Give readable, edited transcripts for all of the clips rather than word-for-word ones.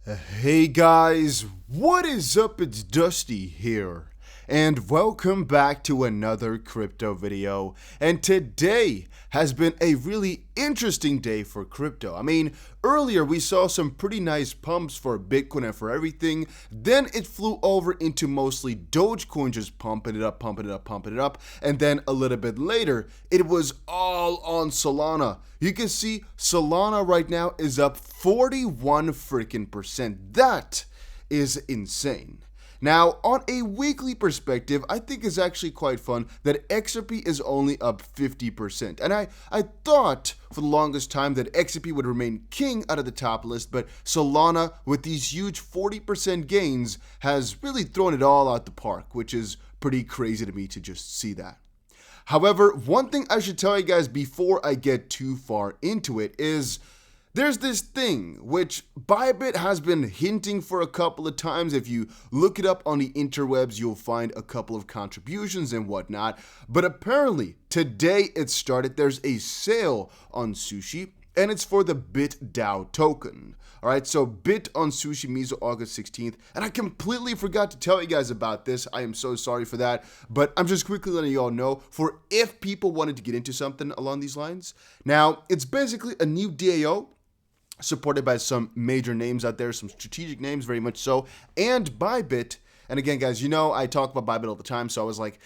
Hey guys, what is up? It's Dusty here, and welcome back to another crypto video. And today has been a really interesting day for crypto. I mean, earlier we saw some pretty nice pumps for Bitcoin and for everything. Then it flew over into mostly Dogecoin just pumping it up. And then a little bit later, it was all on Solana. You can see Solana right now is up 41 freaking percent. That is insane. Now, on a weekly perspective, I think it's actually quite fun that XRP is only up 50%. And I thought for the longest time that XRP would remain king out of the top list, but Solana, with these huge 40% gains, has really thrown it all out the park, which is pretty crazy to me to just see that. However, one thing I should tell you guys before I get too far into it is there's this thing which Bybit has been hinting for a couple of times. If you look it up on the interwebs, you'll find a couple of contributions and whatnot. But apparently, today it started. There's a sale on Sushi, and it's for the BIT DAO token. All right, so BIT on Sushi Miso August 16th. And I completely forgot to tell you guys about this. I am so sorry for that. But I'm just quickly letting you all know for if people wanted to get into something along these lines. Now, it's basically a new DAO supported by some major names out there, some strategic names, very much so, and Bybit. And again, guys, you know I talk about Bybit all the time, so I was like,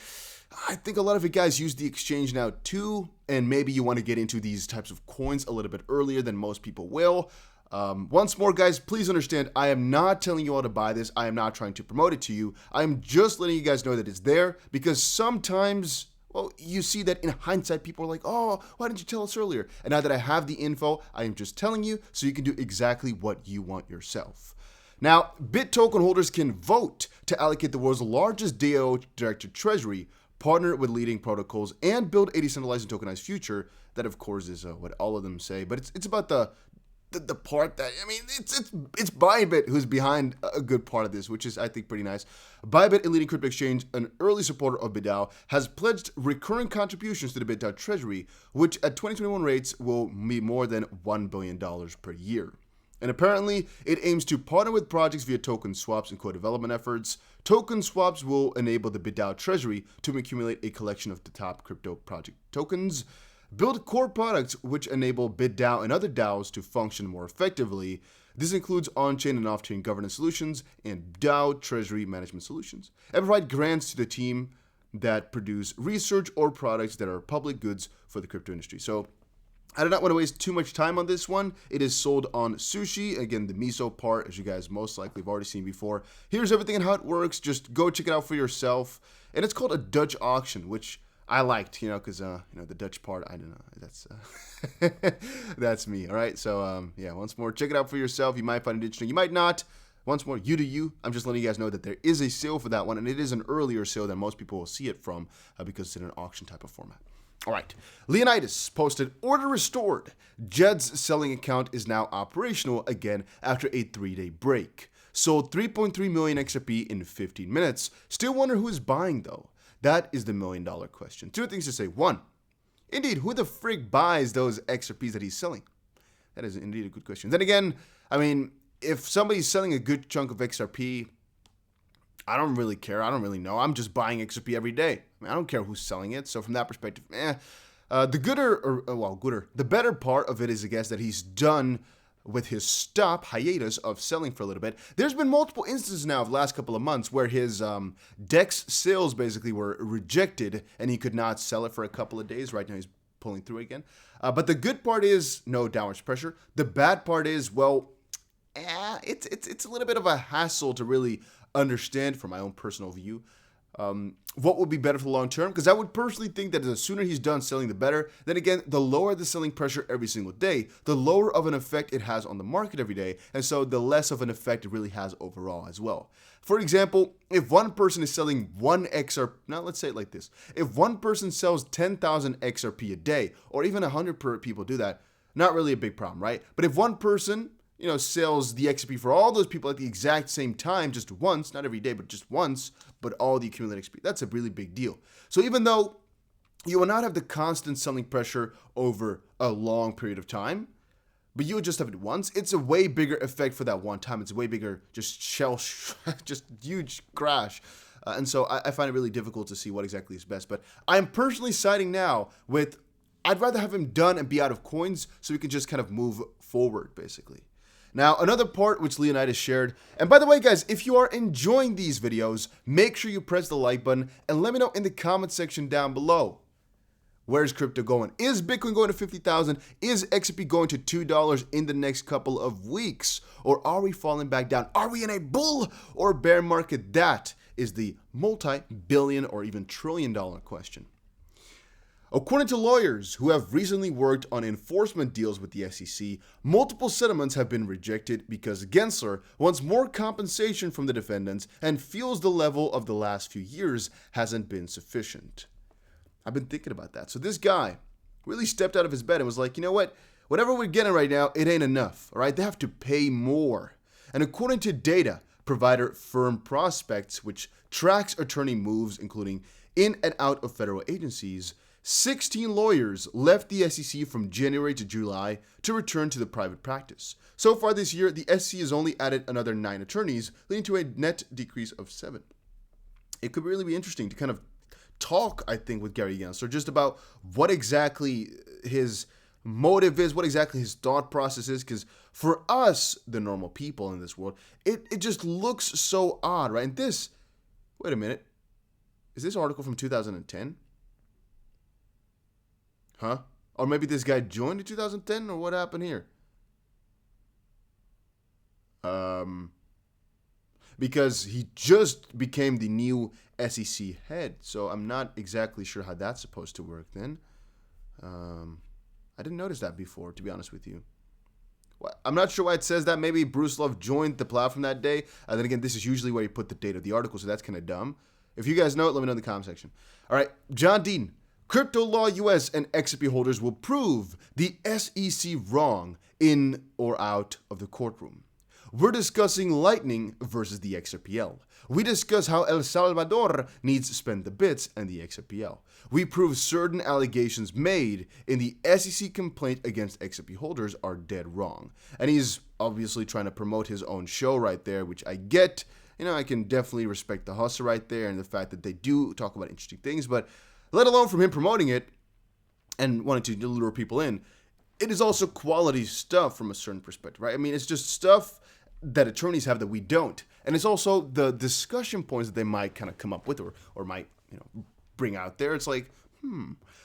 I think a lot of you guys use the exchange now too, and maybe you want to get into these types of coins a little bit earlier than most people will. Once more, guys, please understand, I am not telling you all to buy this. I am not trying to promote it to you. I am just letting you guys know that it's there, because sometimes, well, you see that in hindsight, people are like, oh, why didn't you tell us earlier? And now that I have the info, I am just telling you so you can do exactly what you want yourself. Now, BIT token holders can vote to allocate the world's largest DAO directed treasury, partner with leading protocols, and build a decentralized and tokenized future. That, of course, is what all of them say. But it's about the part that, I mean, it's Bybit who's behind a good part of this, which is, I think, pretty nice. Bybit, a leading crypto exchange, an early supporter of BIT DAO, has pledged recurring contributions to the BIT DAO treasury, which at 2021 rates will be more than $1 billion per year. And apparently, it aims to partner with projects via token swaps and co-development efforts. Token swaps will enable the BIT DAO treasury to accumulate a collection of the top crypto project tokens, build core products which enable BIT DAO and other DAOs to function more effectively. This includes on-chain and off-chain governance solutions and DAO treasury management solutions, and provide grants to the team that produce research or products that are public goods for the crypto industry. So I do not want to waste too much time on this one. It is sold on Sushi. Again, the Miso part, as you guys most likely have already seen before. Here's everything and how it works. Just go check it out for yourself. And it's called a Dutch auction, which I liked, because, the Dutch part, I don't know, that's, that's me, all right? So, yeah, once more, check it out for yourself. You might find it interesting. You might not. Once more, you do you. I'm just letting you guys know that there is a sale for that one, and it is an earlier sale than most people will see it from because it's in an auction type of format. All right, Leonidas posted, order restored. Jed's selling account is now operational again after a 3-day break. Sold 3.3 million XRP in 15 minutes. Still wonder who is buying, though. That is the $1 million question. Two things to say. One, indeed, who the frig buys those XRPs that he's selling? That is indeed a good question. Then again, I mean, if somebody's selling a good chunk of XRP, I don't really care. I don't really know. I'm just buying XRP every day. I mean, I don't care who's selling it. So from that perspective, the better part of it is, I guess, that he's done with his hiatus of selling for a little bit. There's been multiple instances now of the last couple of months where his DEX sales basically were rejected and he could not sell it for a couple of days. Right now he's pulling through again. But the good part is no downward pressure. The bad part is, well, it's a little bit of a hassle to really understand from my own personal view. What would be better for the long term? Because I would personally think that the sooner he's done selling, the better. Then again, the lower the selling pressure every single day, the lower of an effect it has on the market every day. And so the less of an effect it really has overall as well. For example, if one person is selling 1 XRP, now let's say it like this. If one person sells 10,000 XRP a day, or even 100 people do that, not really a big problem, right? But if one person sells the XP for all those people at the exact same time, just once, not every day, but just once, but all the accumulated XP, that's a really big deal. So even though you will not have the constant selling pressure over a long period of time, but you adjust it once, it's a way bigger effect for that one time. It's a way bigger just just huge crash. And so I find it really difficult to see what exactly is best. But I'm personally siding now with, I'd rather have him done and be out of coins so we can just kind of move forward, basically. Now, another part which Leonidas shared, and by the way, guys, if you are enjoying these videos, make sure you press the like button and let me know in the comment section down below. Where's crypto going? Is Bitcoin going to 50,000? Is XRP going to $2 in the next couple of weeks? Or are we falling back down? Are we in a bull or bear market? That is the multi-billion or even trillion-dollar question. According to lawyers who have recently worked on enforcement deals with the SEC, multiple settlements have been rejected because Gensler wants more compensation from the defendants and feels the level of the last few years hasn't been sufficient. I've been thinking about that. So this guy really stepped out of his bed and was like, you know what? Whatever we're getting right now, it ain't enough, all right? They have to pay more. And according to data provider Firm Prospects, which tracks attorney moves, including in and out of federal agencies, 16 lawyers left the SEC from January to July to return to the private practice. So far this year, the SEC has only added another 9 attorneys, leading to a net decrease of 7. It could really be interesting to kind of talk, I think, with Gary Gensler just about what exactly his motive is, what exactly his thought process is, because for us, the normal people in this world, it just looks so odd, right? And this, wait a minute, is this article from 2010? Huh? Or maybe this guy joined in 2010, or what happened here? Because he just became the new SEC head, so I'm not exactly sure how that's supposed to work then. I didn't notice that before, to be honest with you. I'm not sure why it says that. Maybe Bruce Love joined the platform that day. And then again, this is usually where you put the date of the article, so that's kind of dumb. If you guys know it, let me know in the comment section. All right, John Dean. Crypto Law US and XRP holders will prove the SEC wrong in or out of the courtroom. We're discussing Lightning versus the XRPL. We discuss how El Salvador needs to spend the bits and the XRPL. We prove certain allegations made in the SEC complaint against XRP holders are dead wrong. And he's obviously trying to promote his own show right there, which I get. You know, I can definitely respect the hustle right there and the fact that they do talk about interesting things, but let alone from him promoting it and wanting to lure people in, it is also quality stuff from a certain perspective, right? I mean, it's just stuff that attorneys have that we don't. And it's also the discussion points that they might kind of come up with or might, bring out there. It's like,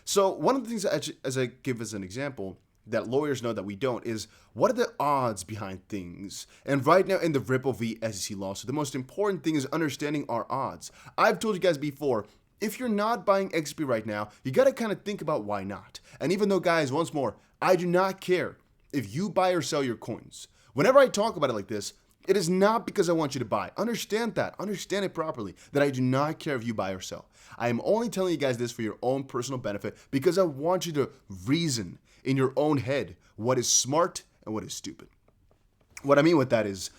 So one of the things, as I give as an example, that lawyers know that we don't is, what are the odds behind things? And right now in the Ripple v. SEC lawsuit, the most important thing is understanding our odds. I've told you guys before, if you're not buying XP right now, you got to kind of think about why not. And even though, guys, once more, I do not care if you buy or sell your coins. Whenever I talk about it like this, it is not because I want you to buy. Understand that. Understand it properly, that I do not care if you buy or sell. I am only telling you guys this for your own personal benefit because I want you to reason in your own head what is smart and what is stupid. What I mean with that is,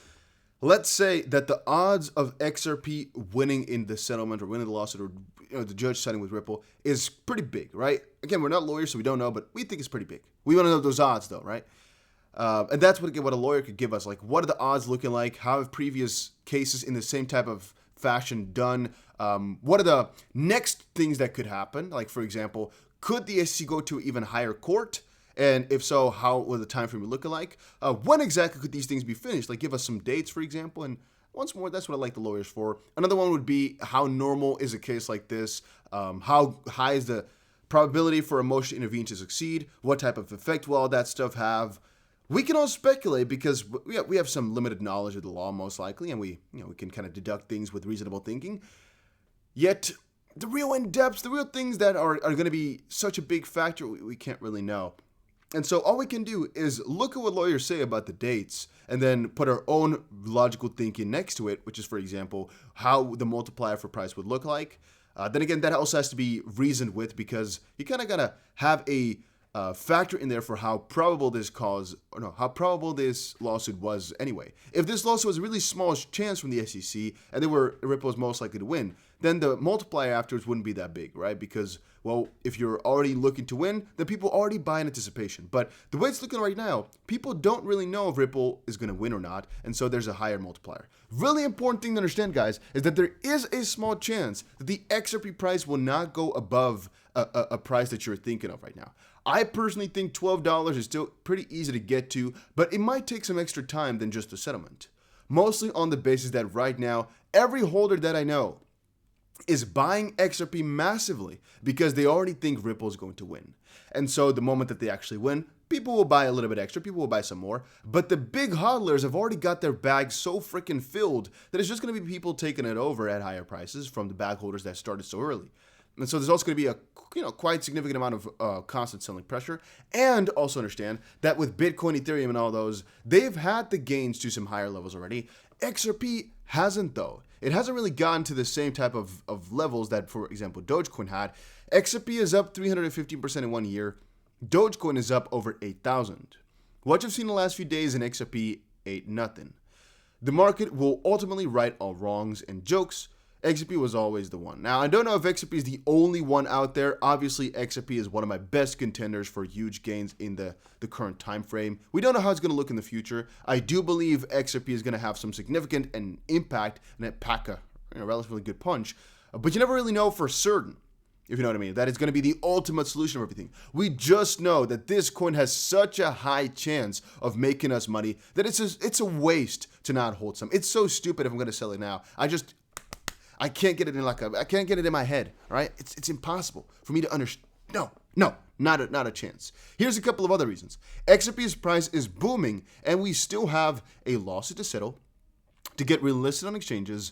let's say that the odds of XRP winning in the settlement or winning the lawsuit or the judge siding with Ripple is pretty big, right? Again, we're not lawyers, so we don't know, but we think it's pretty big. We want to know those odds, though, right? And that's what a lawyer could give us. Like, what are the odds looking like? How have previous cases in the same type of fashion done? What are the next things that could happen? Like, for example, could the SEC go to even higher court? And if so, how will the time frame be looking like? When exactly could these things be finished? Like, give us some dates, for example. And once more, that's what I like the lawyers for. Another one would be, how normal is a case like this? How high is the probability for a motion to intervene to succeed? What type of effect will all that stuff have? We can all speculate because we have some limited knowledge of the law, most likely, and we can kind of deduct things with reasonable thinking. Yet, the real in-depths, the real things that are going to be such a big factor, we can't really know. And so all we can do is look at what lawyers say about the dates and then put our own logical thinking next to it, which is, for example, how the multiplier for price would look like. Then again, that also has to be reasoned with because you kind of got to have a factor in there for how probable this how probable this lawsuit was anyway. If this lawsuit was a really small chance from the SEC and Ripple was most likely to win, then the multiplier afterwards wouldn't be that big, right? Because, well, if you're already looking to win, then people already buy in anticipation. But the way it's looking right now, people don't really know if Ripple is going to win or not, and so there's a higher multiplier. Really important thing to understand, guys, is that there is a small chance that the XRP price will not go above a price that you're thinking of right now. I personally think $12 is still pretty easy to get to, but it might take some extra time than just the settlement. Mostly on the basis that right now, every holder that I know is buying XRP massively because they already think Ripple is going to win. And so the moment that they actually win, people will buy a little bit extra, people will buy some more. But the big hodlers have already got their bags so freaking filled that it's just going to be people taking it over at higher prices from the bag holders that started so early. And so there's also going to be a quite significant amount of constant selling pressure. And also understand that with Bitcoin, Ethereum, and all those, they've had the gains to some higher levels already. XRP hasn't, though. It hasn't really gotten to the same type of levels that, for example, Dogecoin had. XRP is up 315% in 1 year. Dogecoin is up over 8,000. What you've seen in the last few days in XRP ain't nothing. The market will ultimately right all wrongs and jokes. XRP was always the one. Now, I don't know if XRP is the only one out there. Obviously, XRP is one of my best contenders for huge gains in the current time frame. We don't know how it's going to look in the future. I do believe XRP is going to have some significant impact and pack a relatively good punch, but you never really know for certain, if you know what I mean, that it's going to be the ultimate solution of everything. We just know that this coin has such a high chance of making us money that it's a waste to not hold some. It's so stupid if I'm going to sell it now. I can't get it I can't get it in my head, all right? It's impossible for me to understand. No, not a chance. Here's a couple of other reasons. XRP's price is booming, and we still have a lawsuit to settle to get relisted on exchanges,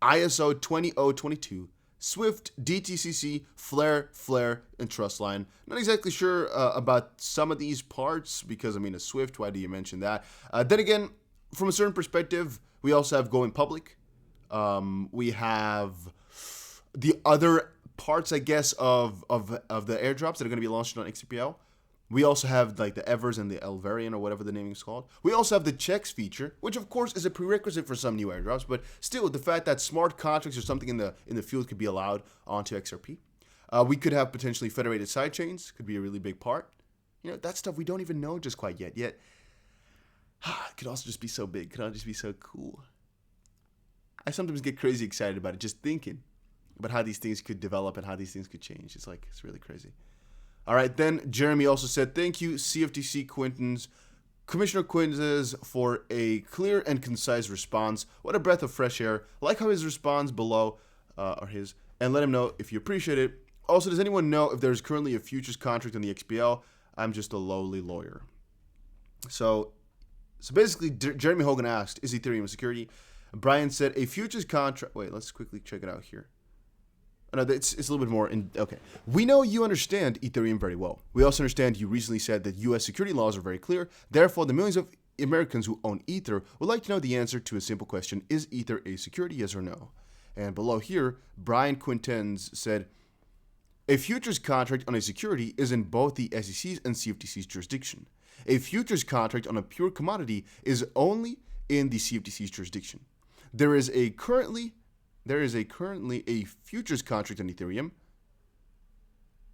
ISO 20022, Swift, DTCC, Flare, and Trustline. Not exactly sure about some of these parts because, a Swift, why do you mention that? Then again, from a certain perspective, we also have going public. We have the other parts, I guess, of the airdrops that are going to be launched on XRPL. We also have like the Evers and the Elverian or whatever the naming is called. We also have the checks feature, which of course is a prerequisite for some new airdrops, but still the fact that smart contracts or something in the field could be allowed onto XRP. We could have potentially federated sidechains, could be a really big part. That stuff we don't even know just quite yet. It could also just be so big, could also just be so cool. I sometimes get crazy excited about it, just thinking about how these things could develop and how these things could change. It's really crazy. All right, then Jeremy also said, thank you, CFTC Commissioner Quintes, for a clear and concise response. What a breath of fresh air. Like how his response below are his, and let him know if you appreciate it. Also, does anyone know if there's currently a futures contract on the XPL? I'm just a lowly lawyer. So basically, Jeremy Hogan asked, is Ethereum a security? Brian said a futures contract. Wait, let's quickly check it out here. No, it's a little bit more. Okay. We know you understand Ethereum very well. We also understand you recently said that U.S. security laws are very clear. Therefore, the millions of Americans who own Ether would like to know the answer to a simple question. Is Ether a security, yes or no? And below here, Brian Quintens said, a futures contract on a security is in both the SEC's and CFTC's jurisdiction. A futures contract on a pure commodity is only in the CFTC's jurisdiction. There is currently a futures contract on Ethereum.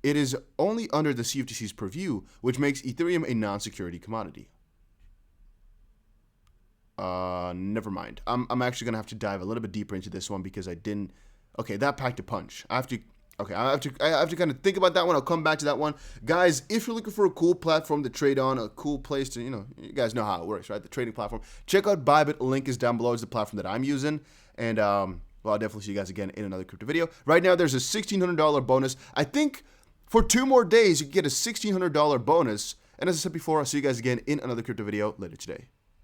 It is only under the CFTC's purview, which makes Ethereum a non-security commodity. Never mind. I'm actually gonna have to dive a little bit deeper into this one because I didn't. Okay, that packed a punch. I have to kind of think about that one. I'll come back to that one. Guys, if you're looking for a cool platform to trade on, a cool place to, you guys know how it works, right? The trading platform. Check out Bybit. Link is down below. It's the platform that I'm using. And, well, I'll definitely see you guys again in another crypto video. Right now, there's a $1,600 bonus. I think for 2 more days, you can get a $1,600 bonus. And as I said before, I'll see you guys again in another crypto video later today.